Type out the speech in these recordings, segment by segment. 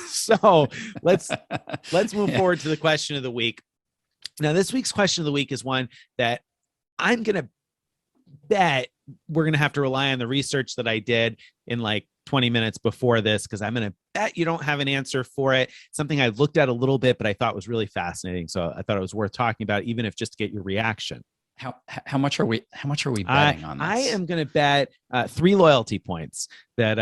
So let's move forward to the question of the week. Now, this week's question of the week is one that I'm going to bet we're going to have to rely on the research that I did in like 20 minutes before this, because I'm going to bet you don't have an answer for it. Something I looked at a little bit, but I thought was really fascinating. So I thought it was worth talking about, even if just to get your reaction. How much are we betting on this? I am going to bet 3 loyalty points that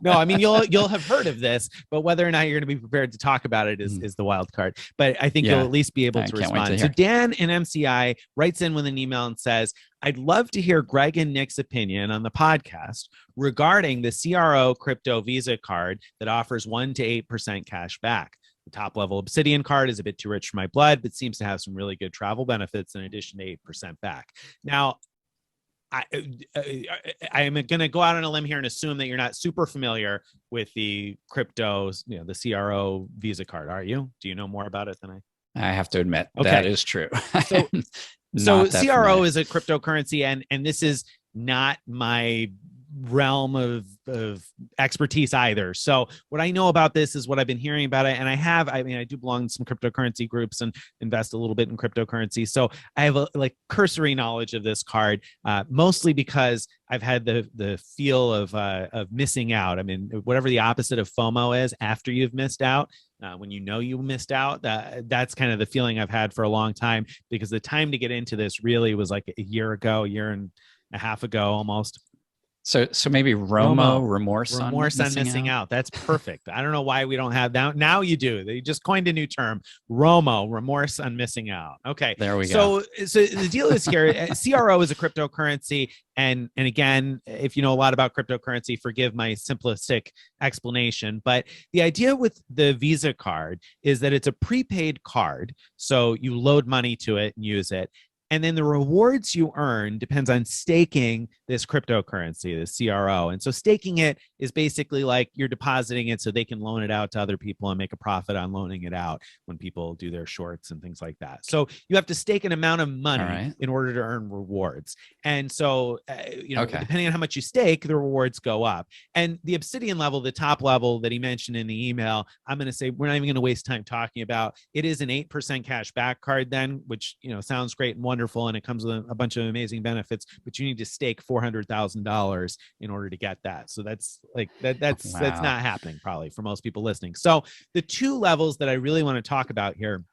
no, I mean, you'll have heard of this, but whether or not you're going to be prepared to talk about it is the wild card. But I think you'll at least be able to respond. So Dan in MCI writes in with an email and says, I'd love to hear Greg and Nick's opinion on the podcast regarding the CRO Crypto Visa card that offers 1 to 8% cash back. The top level Obsidian card is a bit too rich for my blood, but seems to have some really good travel benefits in addition to 8% back. Now, I am going to go out on a limb here and assume that you're not super familiar with the cryptos, the CRO Visa card, are you? Do you know more about it than I? I have to admit, that is true. So CRO is a cryptocurrency, and this is not my realm of expertise either. So what I know about this is what I've been hearing about it. And I do belong to some cryptocurrency groups and invest a little bit in cryptocurrency. So I have a cursory knowledge of this card, mostly because I've had the feel of missing out. I mean, whatever the opposite of FOMO is after you've missed out. When you know you missed out, that's kind of the feeling I've had for a long time, because the time to get into this really was like a year and a half ago almost. So maybe remorse on missing out. That's perfect. I don't know why we don't have that. Now you do. They just coined a new term, remorse on missing out. Okay. There we go. So the deal is here, CRO is a cryptocurrency. And again, if you know a lot about cryptocurrency, forgive my simplistic explanation. But the idea with the Visa card is that it's a prepaid card. So you load money to it and use it. And then the rewards you earn depends on staking this cryptocurrency, the CRO. And so staking it is basically like you're depositing it so they can loan it out to other people and make a profit on loaning it out when people do their shorts and things like that. So you have to stake an amount of money in order to earn rewards. And so, depending on how much you stake, the rewards go up. And the Obsidian level, the top level that he mentioned in the email, I'm going to say we're not even going to waste time talking about. It is an 8% cash back card then, which, sounds great and wonderful. And it comes with a bunch of amazing benefits, but you need to stake $400,000 in order to get that. So that's that's not happening probably for most people listening. So the 2 levels that I really want to talk about here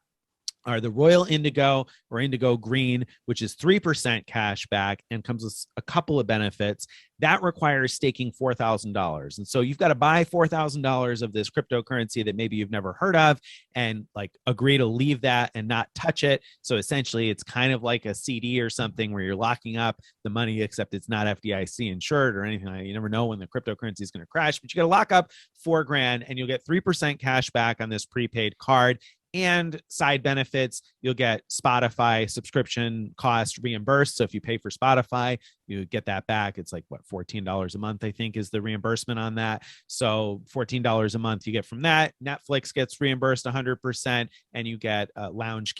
are the Royal Indigo or Indigo Green, which is 3% cash back and comes with a couple of benefits. That requires staking $4,000. And so you've got to buy $4,000 of this cryptocurrency that maybe you've never heard of and agree to leave that and not touch it. So essentially it's kind of like a CD or something where you're locking up the money, except it's not FDIC insured or anything. You never know when the cryptocurrency is going to crash, but you got to lock up $4,000 and you'll get 3% cash back on this prepaid card. And side benefits, you'll get Spotify subscription cost reimbursed. So if you pay for Spotify, you get that back. It's like, $14 a month, I think, is the reimbursement on that. So $14 a month you get from that. Netflix gets reimbursed 100%, and you get lounge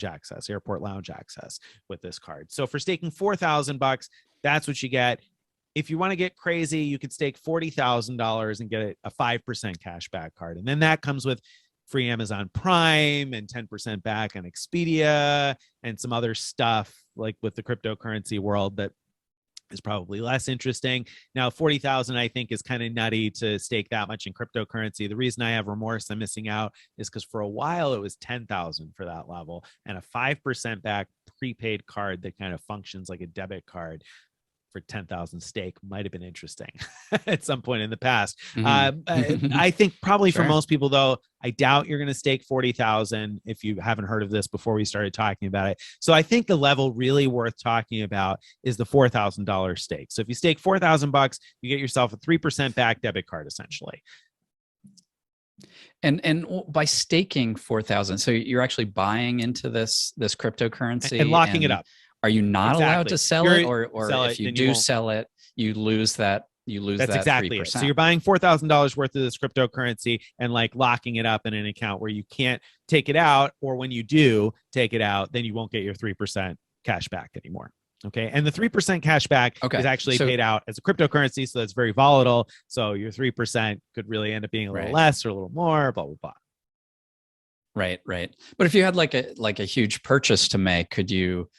access, airport lounge access with this card. So for staking $4,000, that's what you get. If you want to get crazy, you could stake $40,000 and get a 5% cash back card. And then that comes with free Amazon Prime and 10% back on Expedia and some other stuff like with the cryptocurrency world that is probably less interesting. Now, 40,000, I think, is kind of nutty to stake that much in cryptocurrency. The reason I have remorse I'm missing out is because for a while it was 10,000 for that level, and a 5% back prepaid card that kind of functions like a debit card for 10,000 stake might have been interesting at some point in the past. I think probably for most people, though, I doubt you're going to stake 40,000 if you haven't heard of this before we started talking about it. So I think the level really worth talking about is the $4,000 stake. So if you stake $4,000, you get yourself a 3% back debit card, essentially. And by staking 4,000, so you're actually buying into this cryptocurrency and locking it up. Are you not allowed to sell it, or if you do sell it, you lose that? That's exactly 3%. It. So you're buying $4,000 worth of this cryptocurrency and locking it up in an account where you can't take it out, or when you do take it out, then you won't get your 3% cash back anymore. Okay. And the 3% cash back is actually paid out as a cryptocurrency. So that's very volatile. So your 3% could really end up being a little less or a little more, blah, blah, blah. Right. But if you had like a huge purchase to make, could you,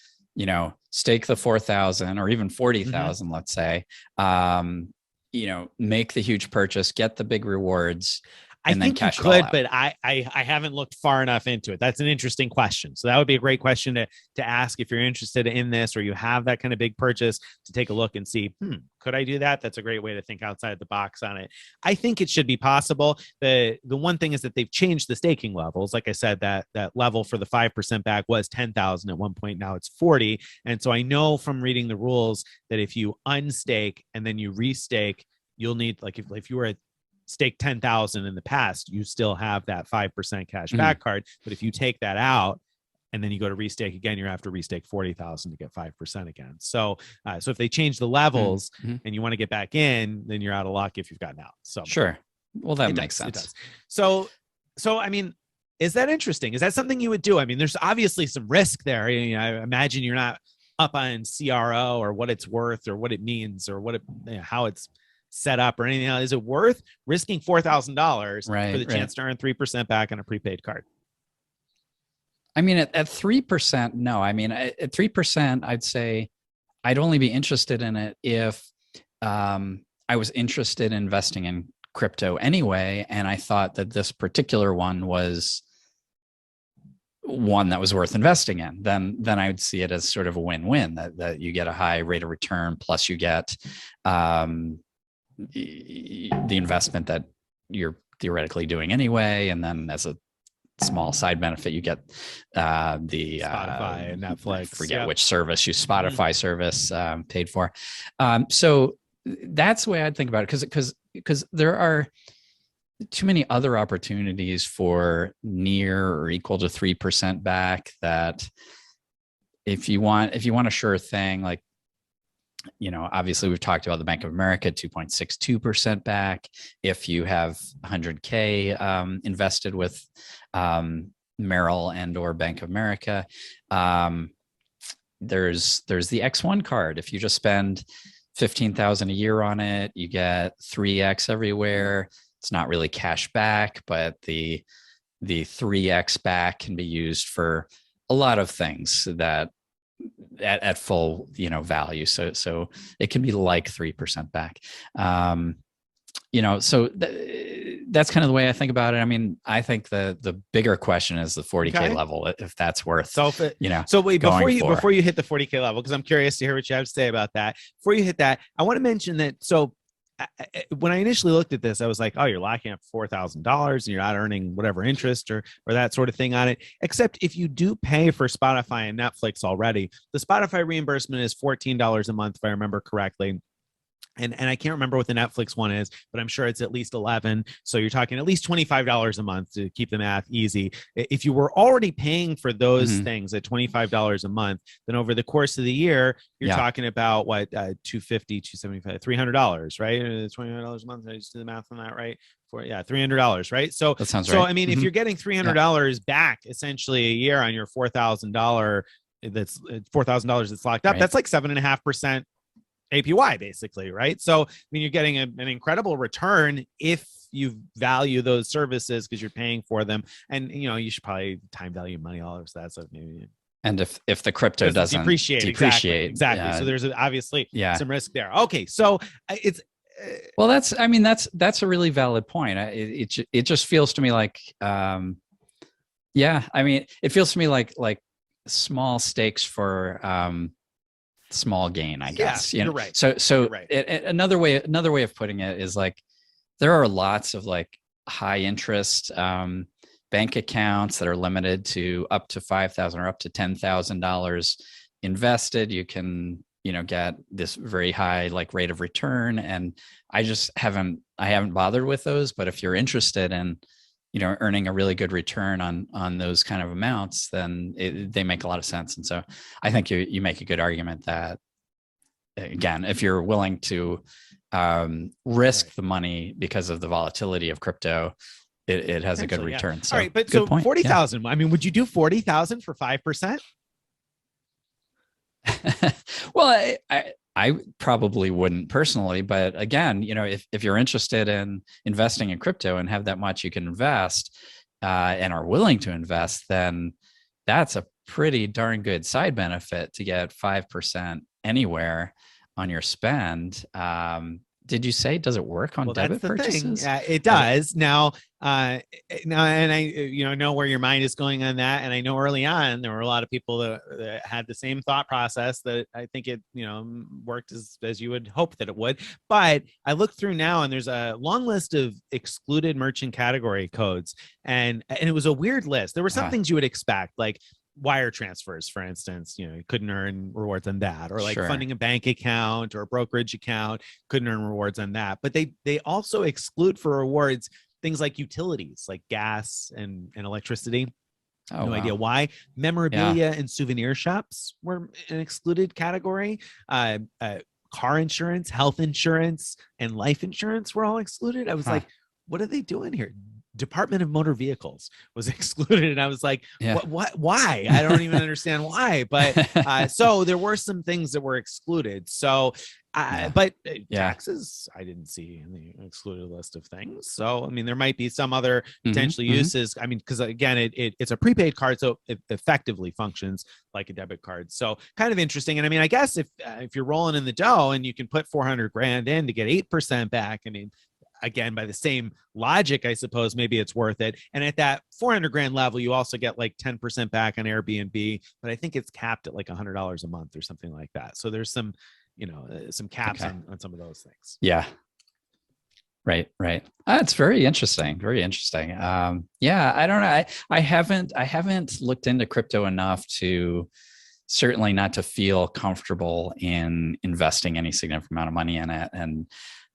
stake the 4,000 or even 40,000, let's say, make the huge purchase, get the big rewards. I think you could, but I haven't looked far enough into it. That's an interesting question. So that would be a great question to ask if you're interested in this, or you have that kind of big purchase, to take a look and see, could I do that? That's a great way to think outside the box on it. I think it should be possible. The one thing is that they've changed the staking levels. Like I said, that level for the 5% back was 10,000 at one point. Now it's 40. And so I know from reading the rules that if you unstake and then you restake, you'll need, like, if you were at stake 10,000 in the past, you still have that 5% cash back card. But if you take that out and then you go to restake again, you have to restake 40,000 to get 5% again. So if they change the levels and you want to get back in, then you're out of luck if you've gotten out. So sure. Well, that makes sense. It does. So I mean, is that interesting? Is that something you would do? I mean, there's obviously some risk there. I imagine you're not up on CRO or what it's worth or what it means or how it's set up or anything else. Is it worth risking $4,000 for the chance to earn 3% back on a prepaid card? I mean, at 3%, no. I mean, at 3%, I'd say I'd only be interested in it if I was interested in investing in crypto anyway, and I thought that this particular one was one that was worth investing in. Then I would see it as sort of a win-win, that you get a high rate of return, plus you get the investment that you're theoretically doing anyway, and then as a small side benefit, you get the Spotify and Netflix. I forget which service you Spotify service paid for. So that's the way I'd think about it, because there are too many other opportunities for near or equal to 3% back, that if you want a sure thing, like, obviously we've talked about the Bank of America 2.62% back. If you have 100K invested with Merrill and or Bank of America, there's the X1 card. If you just spend 15,000 a year on it, you get 3X everywhere. It's not really cash back, but the 3X back can be used for a lot of things that at full value. So it can be like 3% back. So that's kind of the way I think about it. I mean, I think the bigger question is the 40K level, if that's worth. So wait, before you hit the 40K level, because I'm curious to hear what you have to say about that. Before you hit that, I want to mention that. So when I initially looked at this, I was like, oh, you're locking up $4,000 and you're not earning whatever interest or that sort of thing on it. Except if you do pay for Spotify and Netflix already, the Spotify reimbursement is $14 a month, if I remember correctly. And I can't remember what the Netflix one is, but I'm sure it's at least 11. So you're talking at least $25 a month, to keep the math easy. If you were already paying for those things at $25 a month, then over the course of the year, you're talking about what, $250, $275, $300, right? $29 a month. I just did the math on that, right? $300, right? So that sounds right. So I mean, if you're getting $300 back essentially a year on your $4,000, that's $4,000 that's locked up. That's like 7.5% APY, basically, right? So, I mean, you're getting an incredible return if you value those services because you're paying for them. And, you should probably time value money, all of that stuff, maybe. And if the crypto doesn't depreciate. Exactly. So there's obviously some risk there. Okay. So it's, well, that's a really valid point. It just feels to me like, I mean, it feels to me like small stakes for, small gain, I guess. You're right. So right. Another way of putting it is like, there are lots of like high interest bank accounts that are limited to up to $5,000 or up to $10,000 invested. You can get this very high like rate of return, and I haven't bothered with those. But if you're interested in earning a really good return on those kind of amounts, then they make a lot of sense. And so I think you make a good argument that, again, if you're willing to risk the money because of the volatility of crypto, it has a good return. So, all right, but so 40,000. I mean, would you do 40,000 for 5%? Well, I probably wouldn't personally, but again, if you're interested in investing in crypto and have that much you can invest, and are willing to invest, then that's a pretty darn good side benefit to get 5% anywhere on your spend. Did you say, does it work on Well, that's debit the thing. purchases? It does now. Now, and I, know where your mind is going on that. And I know early on there were a lot of people that had the same thought process that I think it, worked as you would hope that it would. But I looked through now, and there's a long list of excluded merchant category codes, and it was a weird list. There were some things you would expect, like wire transfers, for instance. You couldn't earn rewards on that, or like Sure. funding a bank account or a brokerage account, couldn't earn rewards on that. But they also exclude for rewards things like utilities, like gas and electricity. Oh, No wow. idea why. Memorabilia and souvenir shops were an excluded category. Car insurance, health insurance, and life insurance were all excluded. I was like, what are they doing here? Department of Motor Vehicles was excluded, and I was like, what, why? I don't even understand why. But so there were some things that were excluded. So but taxes, I didn't see in the excluded list of things. So I mean, there might be some other potential uses. I mean, because again, it's a prepaid card, so it effectively functions like a debit card. So kind of interesting. And I mean, I guess if you're rolling in the dough and you can put 400 grand in to get 8% back, I mean, again, by the same logic, I suppose maybe it's worth it. And at that 400 grand level, you also get like 10% back on Airbnb, but I think it's capped at like $100 a month or something like that. So there's some, some caps on some of those things. Yeah. Right. It's very interesting. Very interesting. Yeah, I don't know. I haven't looked into crypto enough to, certainly not to feel comfortable in investing any significant amount of money in it. And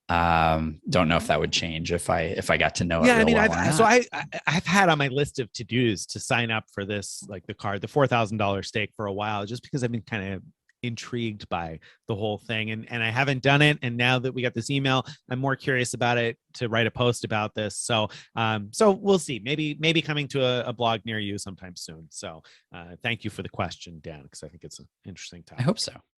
don't know if that would change if I got to know it. Yeah, I mean, I've had on my list of to-dos to sign up for this, like the $4,000 stake for a while, just because I've been kind of intrigued by the whole thing, and I haven't done it. And now that we got this email, I'm more curious about it to write a post about this. So we'll see. Maybe coming to a blog near you sometime soon. So thank you for the question, Dan, because I think it's an interesting topic. I hope so.